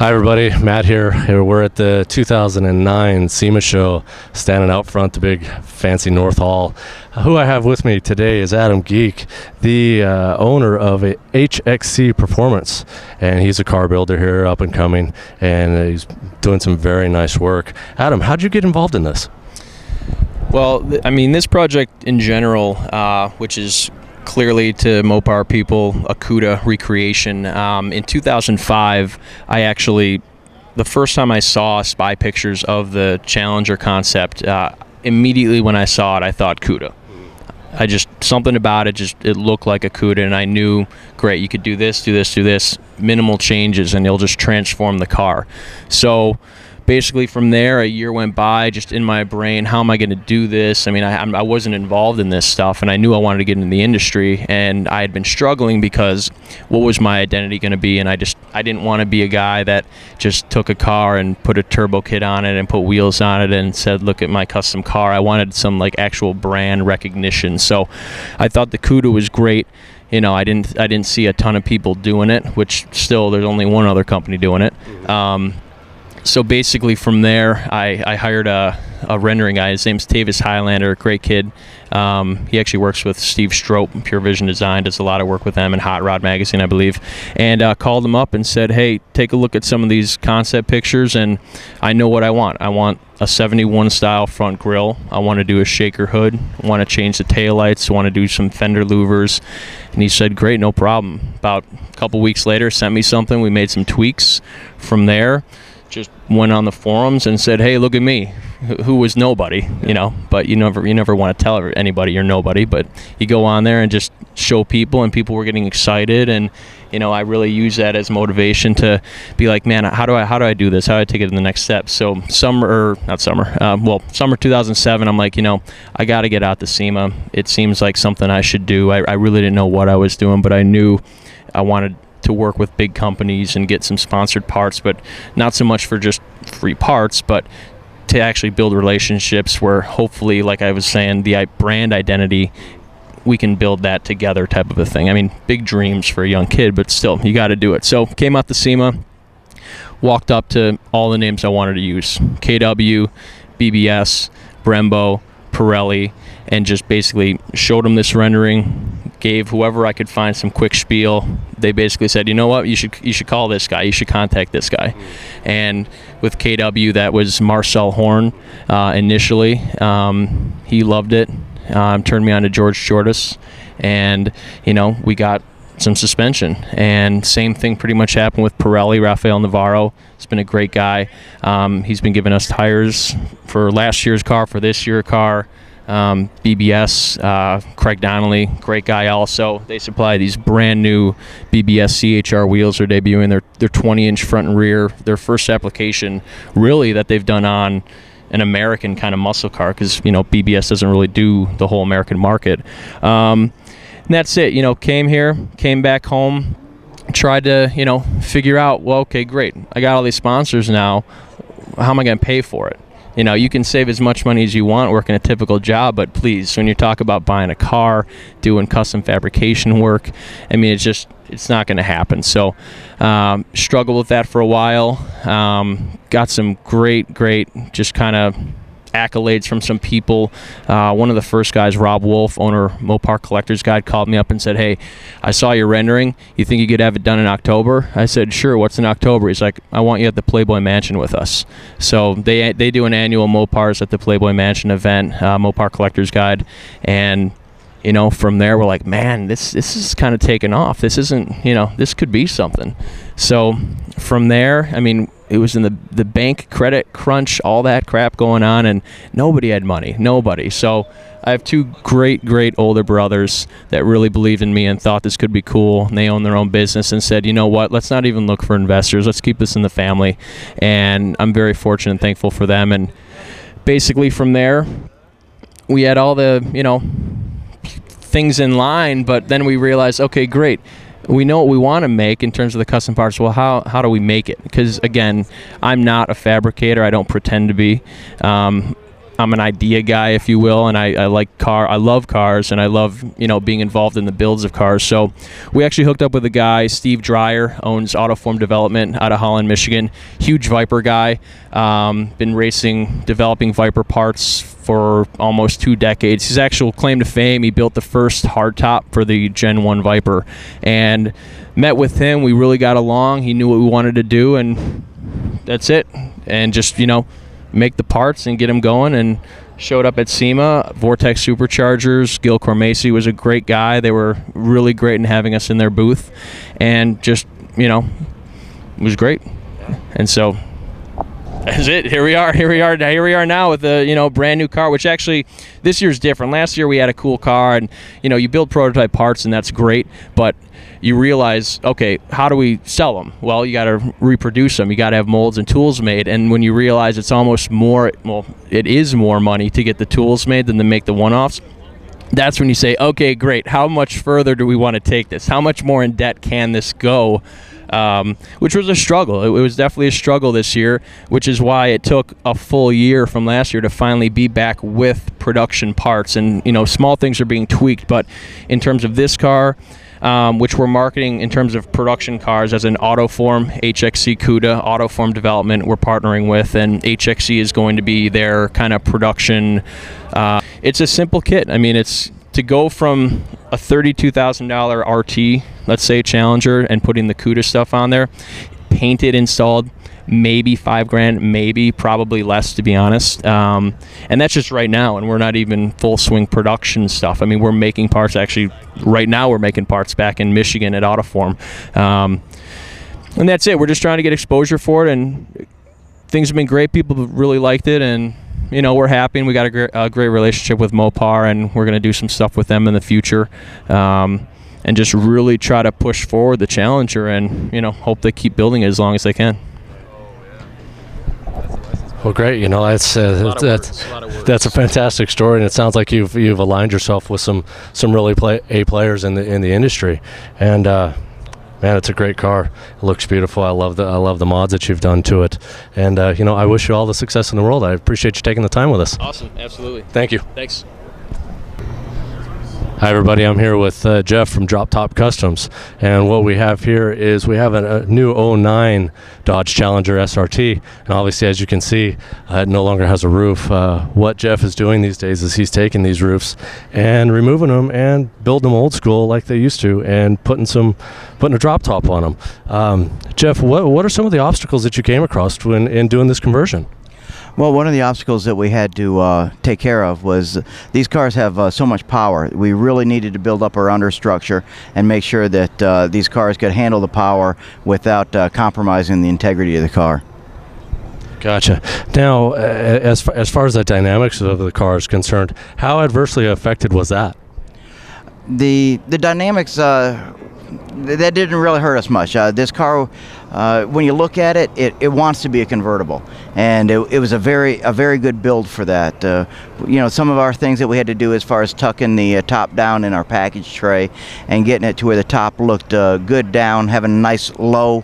Hi everybody, Matt here. We're at the 2009 SEMA show, standing out front the big fancy North Hall. Who I have with me today is Adam Geek, the owner of HXC Performance, and he's a car builder here, up and coming, and he's doing some very nice work. Adam, how'd you get involved in this? Well, I mean, this project in general, which is clearly to Mopar people a CUDA recreation. In 2005, the first time I saw spy pictures of the Challenger concept, immediately when I saw it, I thought CUDA. Something about it, it looked like a CUDA, and I knew, great, you could do this, do this, do this, minimal changes, and it'll just transform the car. So basically from there, a year went by, just in my brain, how am I going to do this? I mean, I wasn't involved in this stuff, and I knew I wanted to get into the industry, and I had been struggling because what was my identity going to be? And I didn't want to be a guy that just took a car and put a turbo kit on it and put wheels on it and said, look at my custom car. I wanted some like actual brand recognition. So I thought the CUDA was great. You know, I didn't see a ton of people doing it, which still there's only one other company doing it. So basically from there, I hired a rendering guy. His name's Tavis Highlander, great kid. He actually works with Steve Strope, Pure Vision Design, does a lot of work with them in Hot Rod Magazine, I believe. And called him up and said, hey, take a look at some of these concept pictures, and I know what I want. I want a 71 style front grille. I want to do a shaker hood. I want to change the taillights. I want to do some fender louvers. And he said, great, no problem. About a couple weeks later, sent me something. We made some tweaks. From there, just went on the forums and said, hey, look at me, who was nobody, you know. But you never want to tell anybody you're nobody, but you go on there and just show people, and people were getting excited. And you know, I really use that as motivation to be like, man, how do I do this? How do I take it to the next step? So summer 2007, I'm like, you know, I got to get out to SEMA. It seems like something I should do. I really didn't know what I was doing, but I knew I wanted to work with big companies and get some sponsored parts, but not so much for just free parts, but to actually build relationships where hopefully, like I was saying, the brand identity, we can build that together type of a thing. I mean, big dreams for a young kid, but still, you got to do it. So came out to SEMA, walked up to all the names I wanted to use, KW, BBS, Brembo, Pirelli, and just basically showed them this rendering, gave whoever I could find some quick spiel. They basically said, you know what, you should call this guy, you should contact this guy. And with KW, that was Marcel Horn initially. He loved it, turned me on to George Jordas, and you know, we got some suspension. And same thing pretty much happened with Pirelli. Rafael Navarro has been a great guy. He's been giving us tires for last year's car, for this year's car. BBS, Craig Donnelly, great guy also. They supply these brand new BBS CHR wheels. They're debuting their 20-inch front and rear. Their first application really that they've done on an American kind of muscle car, because you know, BBS doesn't really do the whole American market. And that's it. You know, came back home, tried to, you know, figure out, well, okay, great, I got all these sponsors now, how am I going to pay for it? You know, you can save as much money as you want working a typical job, but please, when you talk about buying a car, doing custom fabrication work, I mean, it's not going to happen. So struggled with that for a while. Got some great just kind of accolades from some people. One of the first guys, Rob Wolf, owner Mopar Collector's Guide, called me up and said, hey, I saw your rendering. You think you could have it done in October? I said, sure. What's in October? He's like, I want you at the Playboy Mansion with us. So they do an annual Mopars at the Playboy Mansion event, Mopar Collector's Guide. And you know, from there we're like, man, this is kind of taking off. This isn't, you know, this could be something. So from there, I mean, it was in the bank credit crunch, all that crap going on, and nobody had money, nobody. So I have two great older brothers that really believed in me and thought this could be cool, and they own their own business and said, you know what, let's not even look for investors, let's keep this in the family. And I'm very fortunate and thankful for them. And basically from there, we had all the, you know, things in line, but then we realized, okay, great, we know what we want to make in terms of the custom parts. Well, how do we make it? Because again, I'm not a fabricator. I don't pretend to be. I'm an idea guy, if you will, and I love cars, and I love, you know, being involved in the builds of cars. So we actually hooked up with a guy, Steve Dreyer, owns Autoform Development out of Holland, Michigan. Huge Viper guy. Been developing Viper parts for almost 2 decades. His actual claim to fame, he built the first hardtop for the Gen 1 Viper. And met with him, we really got along. He knew what we wanted to do, and that's it. And just, you know, make the parts and get them going, and showed up at SEMA. Vortex Superchargers, Gil Cormacy was a great guy. They were really great in having us in their booth, and just, you know, it was great. And so that's it. Here we are now with a, you know, brand new car, which actually this year's different. Last year we had a cool car, and, you know, you build prototype parts and that's great, but you realize, okay, how do we sell them? Well, you got to reproduce them. You got to have molds and tools made. And when you realize it's almost more, well, it is more money to get the tools made than to make the one-offs, that's when you say, okay, great. How much further do we want to take this? How much more in debt can this go? Which was a struggle. It was definitely a struggle this year, which is why it took a full year from last year to finally be back with production parts. And, you know, small things are being tweaked, but in terms of this car, which we're marketing in terms of production cars as an Autoform, HXC CUDA, Autoform Development we're partnering with, and HXC is going to be their kind of production. It's a simple kit. I mean, it's to go from a $32,000 RT, let's say Challenger, and putting the CUDA stuff on there, painted, installed, maybe $5,000, maybe probably less, to be honest. And that's just right now, and we're not even full swing production stuff. I mean, we're making parts, actually right now we're making parts back in Michigan at Autoform. And that's it. We're just trying to get exposure for it, and things have been great. People have really liked it, and, you know, we're happy, and we got a great relationship with Mopar, and we're going to do some stuff with them in the future. And just really try to push forward the Challenger, and, you know, hope they keep building it as long as they can. Well, great. You know, that's a fantastic story, and it sounds like you've aligned yourself with some really A players in the industry. And man, it's a great car. It looks beautiful. I love the mods that you've done to it. And you know, I wish you all the success in the world. I appreciate you taking the time with us. Awesome. Absolutely. Thank you. Thanks. Hi everybody, I'm here with Jeff from Drop Top Customs, and what we have here is we have a new 09 Dodge Challenger SRT, and obviously, as you can see, it no longer has a roof. What Jeff is doing these days is he's taking these roofs and removing them and building them old school like they used to, and putting a drop top on them. Jeff, what are some of the obstacles that you came across in doing this conversion? Well, one of the obstacles that we had to take care of was these cars have so much power. We really needed to build up our understructure and make sure that these cars could handle the power without compromising the integrity of the car. Gotcha. Now, as far as the dynamics of the car is concerned, how adversely affected was that? The dynamics, that didn't really hurt us much. This car, when you look at it, it wants to be a convertible, and it was a very good build for that. You know, some of our things that we had to do as far as tucking the top down in our package tray and getting it to where the top looked good down, having a nice low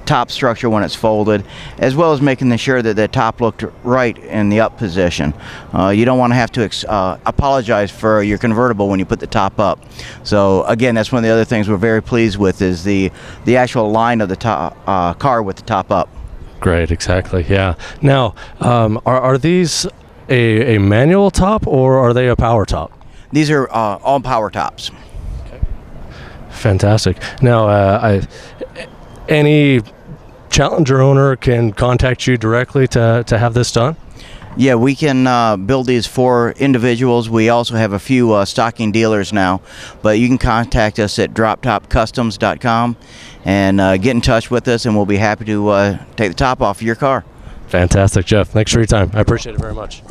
top structure when it's folded, as well as making sure that the top looked right in the up position. You don't want to have to apologize for your convertible when you put the top up. So again, that's one of the other things we're very pleased with, is the actual line of the top, car with the top up. Great, exactly, yeah. Now, are these a manual top, or are they a power top? These are all power tops. Okay. Fantastic. Now, any Challenger owner can contact you directly to have this done? Yeah, we can build these for individuals. We also have a few stocking dealers now, but you can contact us at droptopcustoms.com and get in touch with us, and we'll be happy to take the top off of your car. Fantastic, Jeff. Thanks for your time. I appreciate it very much.